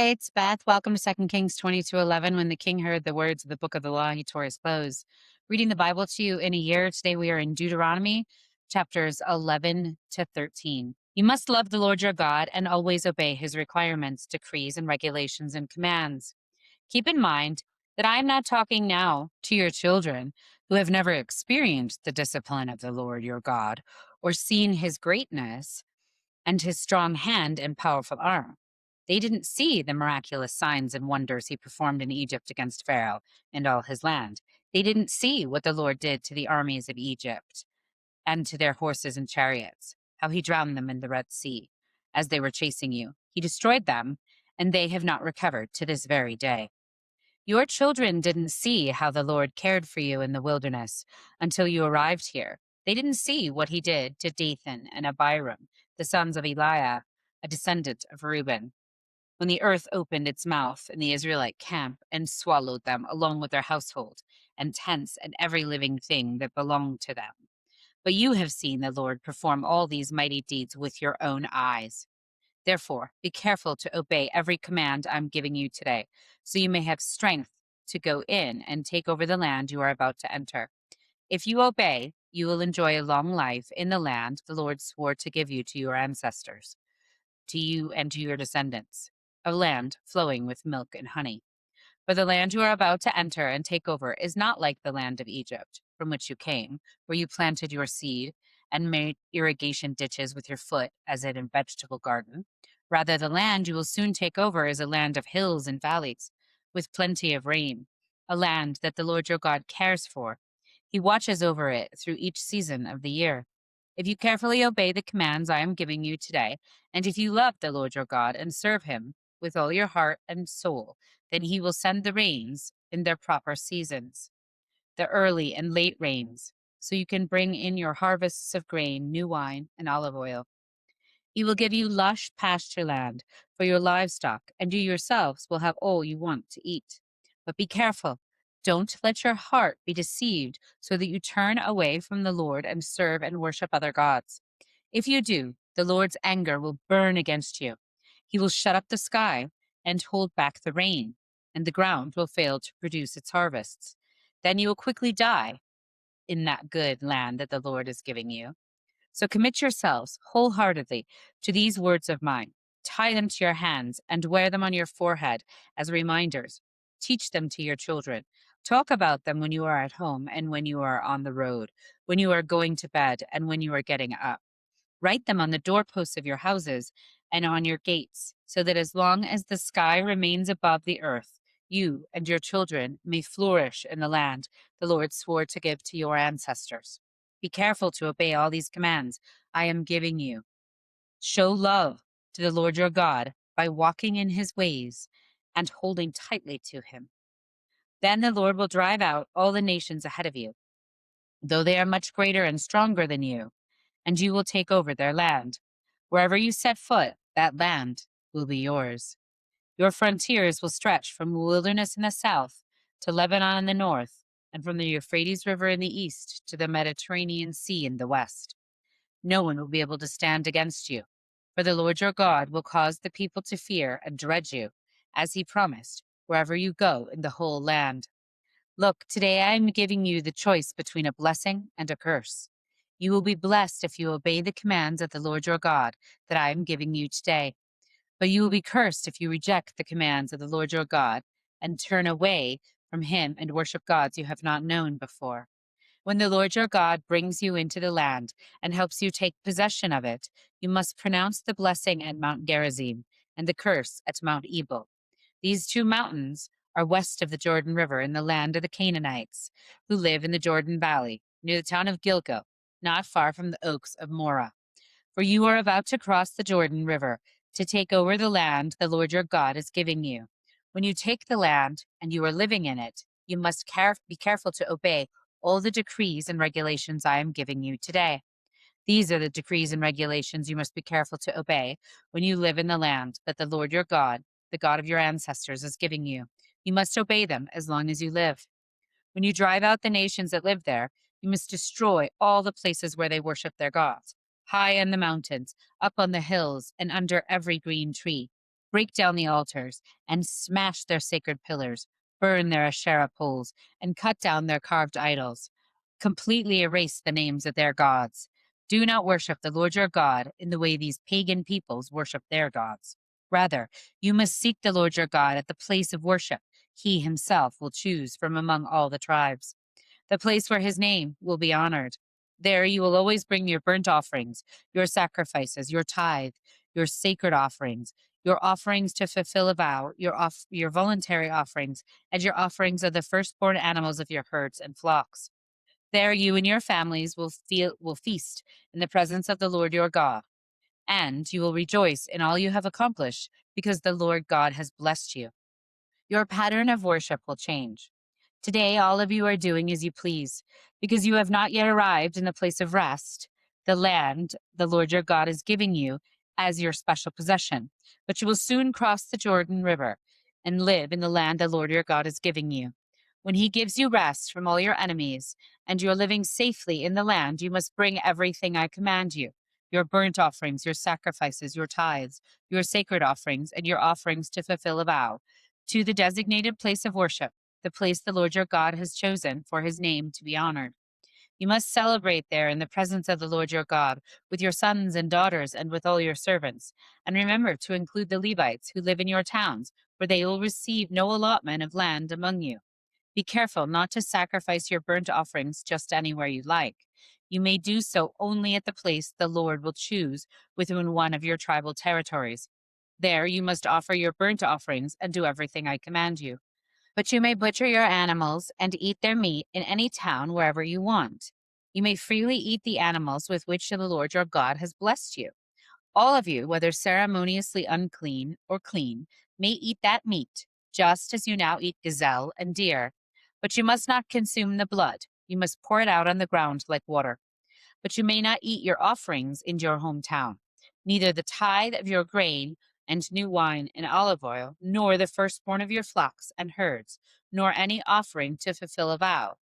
Hi, it's Beth. Welcome to 2 Kings 22:11. When the king heard the words of the book of the law, he tore his clothes. Reading the Bible to you in a year. Today we are in Deuteronomy chapters 11 to 13. You must love the Lord your God and always obey his requirements, decrees, and regulations and commands. Keep in mind that I am not talking now to your children who have never experienced the discipline of the Lord your God or seen his greatness and his strong hand and powerful arm. They didn't see the miraculous signs and wonders he performed in Egypt against Pharaoh and all his land. They didn't see what the Lord did to the armies of Egypt and to their horses and chariots, how he drowned them in the Red Sea as they were chasing you. He destroyed them, and they have not recovered to this very day. Your children didn't see how the Lord cared for you in the wilderness until you arrived here. They didn't see what he did to Dathan and Abiram, the sons of Eliah, a descendant of Reuben, when the earth opened its mouth in the Israelite camp and swallowed them along with their household and tents and every living thing that belonged to them. But you have seen the Lord perform all these mighty deeds with your own eyes. Therefore, be careful to obey every command I'm giving you today, so you may have strength to go in and take over the land you are about to enter. If you obey, you will enjoy a long life in the land the Lord swore to give you to your ancestors, to you and to your descendants, a land flowing with milk and honey. For the land you are about to enter and take over is not like the land of Egypt, from which you came, where you planted your seed and made irrigation ditches with your foot, as in a vegetable garden. Rather, the land you will soon take over is a land of hills and valleys, with plenty of rain, a land that the Lord your God cares for. He watches over it through each season of the year. If you carefully obey the commands I am giving you today, and if you love the Lord your God and serve him with all your heart and soul, then he will send the rains in their proper seasons, the early and late rains, so you can bring in your harvests of grain, new wine, and olive oil. He will give you lush pasture land for your livestock, and you yourselves will have all you want to eat. But be careful. Don't let your heart be deceived so that you turn away from the Lord and serve and worship other gods. If you do, the Lord's anger will burn against you. He will shut up the sky and hold back the rain, and the ground will fail to produce its harvests. Then you will quickly die in that good land that the Lord is giving you. So commit yourselves wholeheartedly to these words of mine. Tie them to your hands and wear them on your forehead as reminders. Teach them to your children. Talk about them when you are at home and when you are on the road, when you are going to bed and when you are getting up. Write them on the doorposts of your houses and on your gates, so that as long as the sky remains above the earth, you and your children may flourish in the land the Lord swore to give to your ancestors. Be careful to obey all these commands I am giving you. Show love to the Lord your God by walking in his ways and holding tightly to him. Then the Lord will drive out all the nations ahead of you, though they are much greater and stronger than you, and you will take over their land. Wherever you set foot, that land will be yours. Your frontiers will stretch from the wilderness in the south to Lebanon in the north, and from the Euphrates River in the east to the Mediterranean Sea in the west. No one will be able to stand against you, for the Lord your God will cause the people to fear and dread you, as he promised, wherever you go in the whole land. Look, today I am giving you the choice between a blessing and a curse. You will be blessed if you obey the commands of the Lord your God that I am giving you today. But you will be cursed if you reject the commands of the Lord your God and turn away from him and worship gods you have not known before. When the Lord your God brings you into the land and helps you take possession of it, you must pronounce the blessing at Mount Gerizim and the curse at Mount Ebal. These two mountains are west of the Jordan River in the land of the Canaanites, who live in the Jordan Valley, near the town of Gilgal, not far from the oaks of Morah. For you are about to cross the Jordan River to take over the land the Lord your God is giving you. When you take the land and you are living in it, you must be careful to obey all the decrees and regulations I am giving you today. These are the decrees and regulations you must be careful to obey when you live in the land that the Lord your God, the God of your ancestors, is giving you. You must obey them as long as you live. When you drive out the nations that live there, you must destroy all the places where they worship their gods, high in the mountains, up on the hills, and under every green tree. break down the altars, and smash their sacred pillars, burn their Asherah poles, and cut down their carved idols. Completely erase the names of their gods. Do not worship the Lord your God in the way these pagan peoples worship their gods. Rather, you must seek the Lord your God at the place of worship he himself will choose from among all the tribes, the place where his name will be honored. There you will always bring your burnt offerings, your sacrifices, your tithe, your sacred offerings, your offerings to fulfill a vow, your voluntary offerings, and your offerings of the firstborn animals of your herds and flocks. There you and your families will feast in the presence of the Lord your God, and you will rejoice in all you have accomplished, because the Lord God has blessed you. Your pattern of worship will change. Today, all of you are doing as you please, because you have not yet arrived in the place of rest, the land the Lord your God is giving you as your special possession. But you will soon cross the Jordan River and live in the land the Lord your God is giving you. When he gives you rest from all your enemies, and you are living safely in the land, you must bring everything I command you: your burnt offerings, your sacrifices, your tithes, your sacred offerings, and your offerings to fulfill a vow, to the designated place of worship, the place the Lord your God has chosen for his name to be honored. You must celebrate there in the presence of the Lord your God with your sons and daughters and with all your servants. And remember to include the Levites who live in your towns, for they will receive no allotment of land among you. Be careful not to sacrifice your burnt offerings just anywhere you like. You may do so only at the place the Lord will choose within one of your tribal territories. There you must offer your burnt offerings and do everything I command you. But you may butcher your animals and eat their meat in any town wherever you want. You may freely eat the animals with which the Lord your God has blessed you. All of you, whether ceremoniously unclean or clean, may eat that meat, just as you now eat gazelle and deer. But you must not consume the blood. You must pour it out on the ground like water. But you may not eat your offerings in your hometown, neither the tithe of your grain and new wine and olive oil, nor the firstborn of your flocks and herds, nor any offering to fulfill a vow,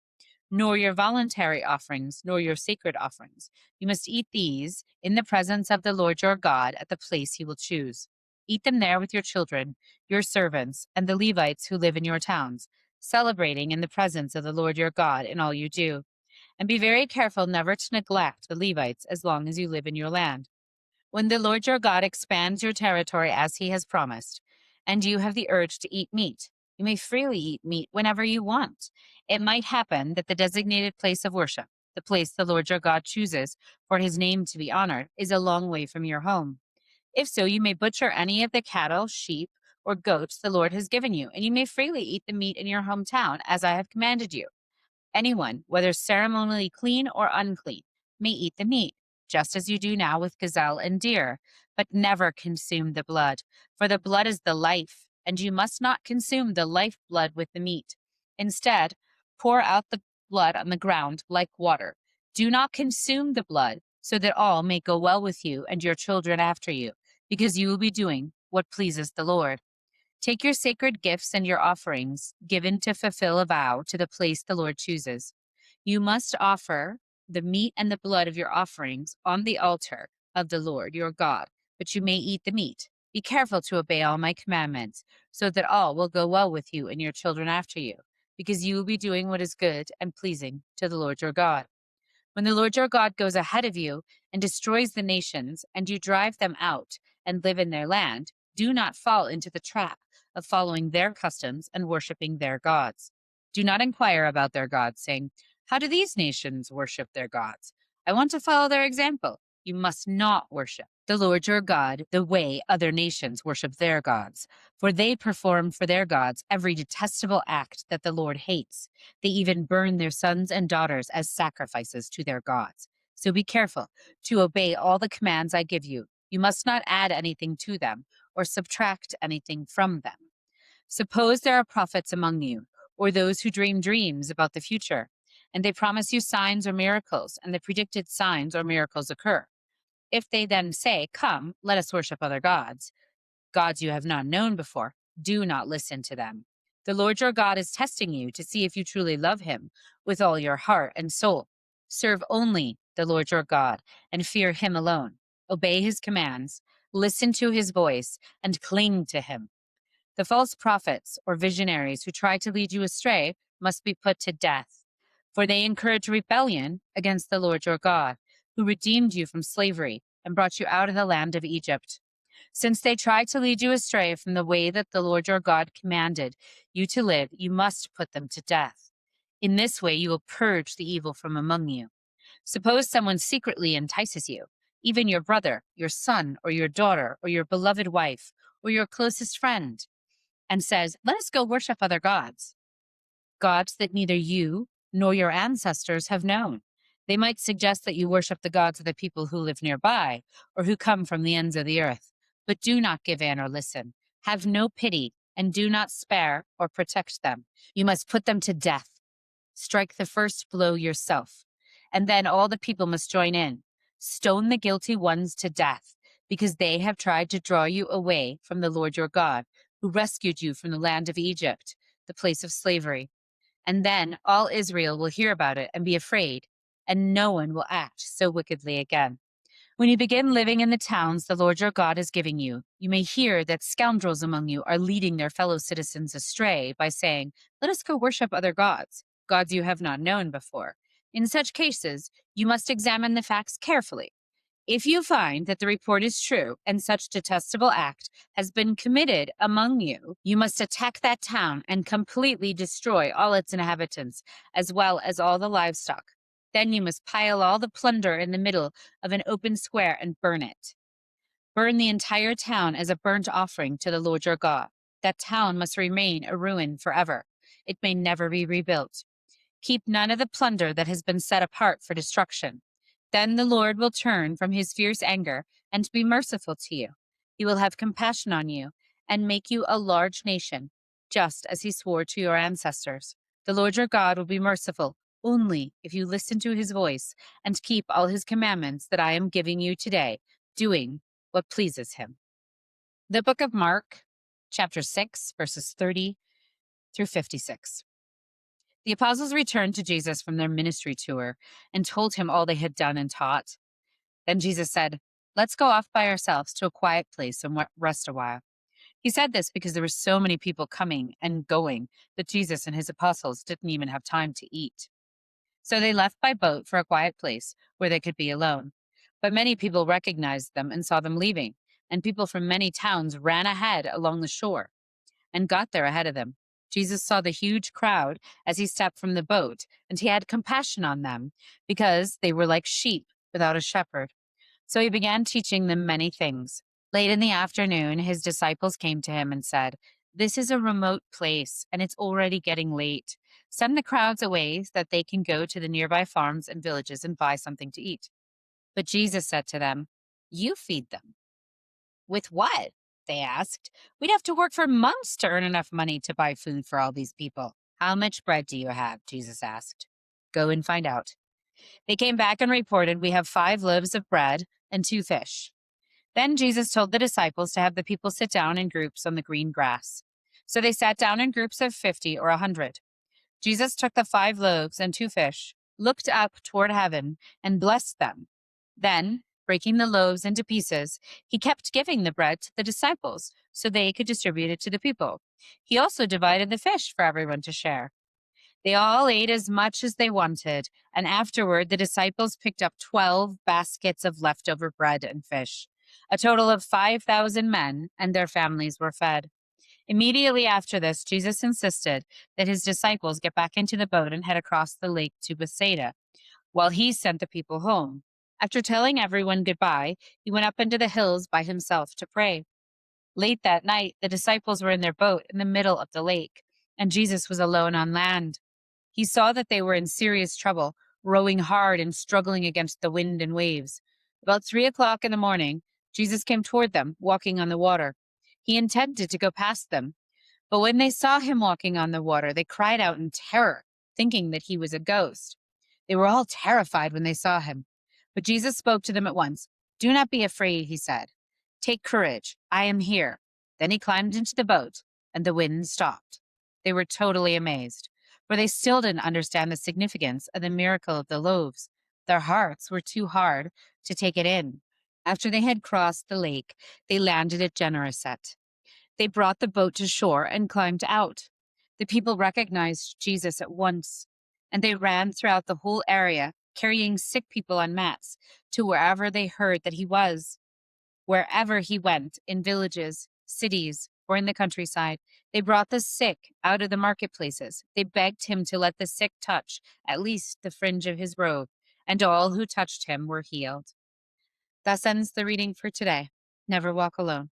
nor your voluntary offerings, nor your sacred offerings. You must eat these in the presence of the Lord your God at the place he will choose. Eat them there with your children, your servants, and the Levites who live in your towns, celebrating in the presence of the Lord your God in all you do. And be very careful never to neglect the Levites as long as you live in your land. When the Lord your God expands your territory as he has promised, and you have the urge to eat meat, you may freely eat meat whenever you want. It might happen that the designated place of worship, the place the Lord your God chooses for his name to be honored, is a long way from your home. If so, you may butcher any of the cattle, sheep, or goats the Lord has given you, and you may freely eat the meat in your hometown as I have commanded you. Anyone, whether ceremonially clean or unclean, may eat the meat, just as you do now with gazelle and deer, but never consume the blood, for the blood is the life, and you must not consume the life blood with the meat. Instead, pour out the blood on the ground like water. Do not consume the blood, so that all may go well with you and your children after you, because you will be doing what pleases the Lord. Take your sacred gifts and your offerings given to fulfill a vow to the place the Lord chooses. You must offer the meat and the blood of your offerings on the altar of the Lord your God, but you may eat the meat. Be careful to obey all my commandments, so that all will go well with you and your children after you, because you will be doing what is good and pleasing to the Lord your God. When the Lord your God goes ahead of you and destroys the nations, and you drive them out and live in their land, do not fall into the trap of following their customs and worshiping their gods. Do not inquire about their gods, saying, "How do these nations worship their gods? I want to follow their example." You must not worship the Lord your God the way other nations worship their gods, for they perform for their gods every detestable act that the Lord hates. They even burn their sons and daughters as sacrifices to their gods. So be careful to obey all the commands I give you. You must not add anything to them or subtract anything from them. Suppose there are prophets among you, or those who dream dreams about the future, and they promise you signs or miracles, and the predicted signs or miracles occur. If they then say, "Come, let us worship other gods," gods you have not known before, do not listen to them. The Lord your God is testing you to see if you truly love him with all your heart and soul. Serve only the Lord your God and fear him alone. Obey his commands, Listen to his voice and cling to him. The false prophets or visionaries who try to lead you astray must be put to death, for they encourage rebellion against the Lord your God, who redeemed you from slavery and brought you out of the land of Egypt. Since they try to lead you astray from the way that the Lord your God commanded you to live, you must put them to death. In this way, you will purge the evil from among you. Suppose someone secretly entices you, even your brother, your son, or your daughter, or your beloved wife, or your closest friend, and says, "Let us go worship other gods," gods that neither you nor your ancestors have known. They might suggest that you worship the gods of the people who live nearby or who come from the ends of the earth. But do not give in or listen. Have no pity and do not spare or protect them. You must put them to death. Strike the first blow yourself, and then all the people must join in. Stone the guilty ones to death, because they have tried to draw you away from the Lord your God, who rescued you from the land of Egypt, the place of slavery. And then all Israel will hear about it and be afraid, and no one will act so wickedly again. When you begin living in the towns the Lord your God is giving you, you may hear that scoundrels among you are leading their fellow citizens astray by saying, "Let us go worship other gods, gods you have not known before." In such cases, you must examine the facts carefully. If you find that the report is true and such detestable act has been committed among you, you must attack that town and completely destroy all its inhabitants, as well as all the livestock. Then you must pile all the plunder in the middle of an open square and burn it. Burn the entire town as a burnt offering to the Lord your God. That town must remain a ruin forever. It may never be rebuilt. Keep none of the plunder that has been set apart for destruction. Then the Lord will turn from his fierce anger and be merciful to you. He will have compassion on you and make you a large nation, just as he swore to your ancestors. The Lord your God will be merciful only if you listen to his voice and keep all his commandments that I am giving you today, doing what pleases him. The book of Mark, chapter 6, verses 30 through 56. The apostles returned to Jesus from their ministry tour and told him all they had done and taught. Then Jesus said, "Let's go off by ourselves to a quiet place and rest a while." He said this because there were so many people coming and going that Jesus and his apostles didn't even have time to eat. So they left by boat for a quiet place where they could be alone. But many people recognized them and saw them leaving, and people from many towns ran ahead along the shore and got there ahead of them. Jesus saw the huge crowd as he stepped from the boat, and he had compassion on them because they were like sheep without a shepherd. So he began teaching them many things. Late in the afternoon, his disciples came to him and said, "This is a remote place, and it's already getting late. Send the crowds away so that they can go to the nearby farms and villages and buy something to eat." But Jesus said to them, "You feed them." "With what?" they asked. "We'd have to work for months to earn enough money to buy food for all these people." "How much bread do you have?" Jesus asked. "Go and find out." They came back and reported, "We have 5 loaves of bread and 2 fish." Then Jesus told the disciples to have the people sit down in groups on the green grass. So they sat down in groups of 50 or 100. Jesus took the 5 loaves and 2 fish, looked up toward heaven, and blessed them. Then, breaking the loaves into pieces, he kept giving the bread to the disciples so they could distribute it to the people. He also divided the fish for everyone to share. They all ate as much as they wanted, and afterward the disciples picked up 12 baskets of leftover bread and fish. A total of 5,000 men and their families were fed. Immediately after this, Jesus insisted that his disciples get back into the boat and head across the lake to Bethsaida, while he sent the people home. After telling everyone goodbye, he went up into the hills by himself to pray. Late that night, the disciples were in their boat in the middle of the lake, and Jesus was alone on land. He saw that they were in serious trouble, rowing hard and struggling against the wind and waves. About 3 o'clock in the morning, Jesus came toward them, walking on the water. He intended to go past them, but when they saw him walking on the water, they cried out in terror, thinking that he was a ghost. They were all terrified when they saw him. But Jesus spoke to them at once. "Do not be afraid," he said. "Take courage. I am here." Then he climbed into the boat, and the wind stopped. They were totally amazed, for they still didn't understand the significance of the miracle of the loaves. Their hearts were too hard to take it in. After they had crossed the lake, they landed at Gennesaret. They brought the boat to shore and climbed out. The people recognized Jesus at once, and they ran throughout the whole area, carrying sick people on mats to wherever they heard that he was. Wherever he went, in villages, cities, or in the countryside, they brought the sick out of the marketplaces. They begged him to let the sick touch at least the fringe of his robe, and all who touched him were healed. Thus ends the reading for today. Never walk alone.